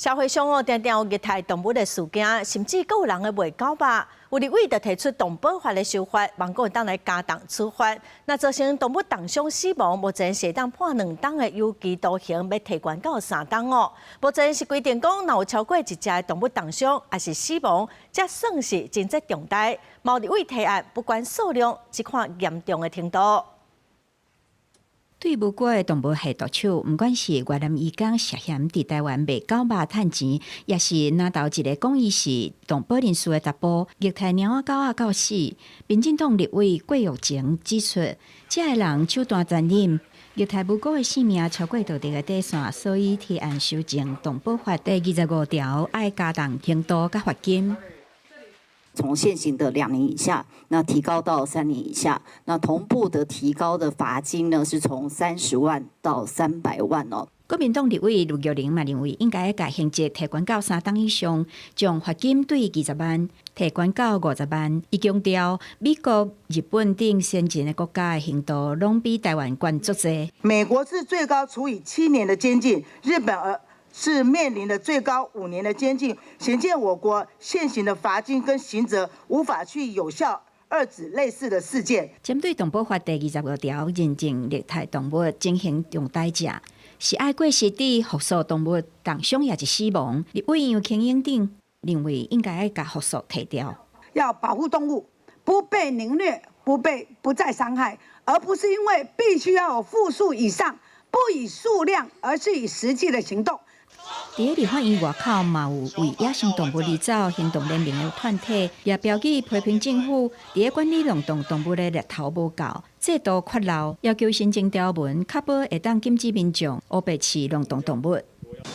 社会上常常有虐待动物的事件，甚至还有人的卖狗肉。有立委就提出动保法的修法，望国当来加重处罚。那造成动物重伤死亡，目前是当判2档的有期徒刑，要提悬到3档哦。目前是规定讲，若有超过1只的动物重伤还是死亡，才算是真正重大。毛立委提案，不管数量，只看严重的程度。对无辜的动物下毒手，不管是越南移工涉嫌伫台湾卖狗肉趁钱，也是拿到一个讲伊是动保人士的查甫虐待猫仔狗仔到死。民进党立委郭玉成指出，这个人手段残忍，虐待无辜的性命超过道德的底线，所以提案修正动保法第25条，爱加重刑度甲罚金。从现行的2年以下，那提高到3年以下，那同步的提高的罚金呢，是从30万到300万哦。国民党立委陆玉玲嘛认为，应该把刑责提悬到3档以上，将罚金对20万提悬到50万。伊强调，美国、日本等先进的国家的刑度，拢比台湾悬足多。美国是最高处以7年的监禁，日本是面临的最高5年的监禁，显见我国现行的罚金跟刑责无法去有效遏止类似的事件。针对动保法第25条，认定虐待动物进行重大者，是爱过失地复诉动物重伤也是死亡。立委杨庆英等认为，应该把复诉提掉，要保护动物，不被凌虐，不再伤害，而不是因为必须要有复数以上，不以数量，而是以实际的行动。伫立法院外口嘛有为野生动物而走行动联盟的团体，也标记批评政府伫管理流动动物的力头无够，制度缺漏，要求新增条文，确保会当禁止民众黑白饲流动动物。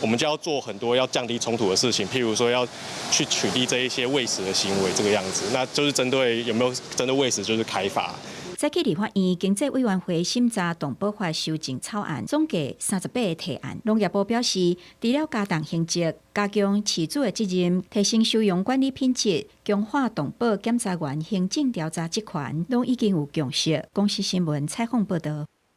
我们就要做很多要降低冲突的事情，譬如说要去取缔这一些喂食的行为，这个样子，那就是针对有没有针对喂食就是开罚。早起立法院经济委员会审查动保法修正草案，总计38个提案。农业部表示，除了加重刑责、加强饲主的责任、提升收容管理品质、强化动保检查员行政调查职权，拢已经有共识。公视新闻采访报道。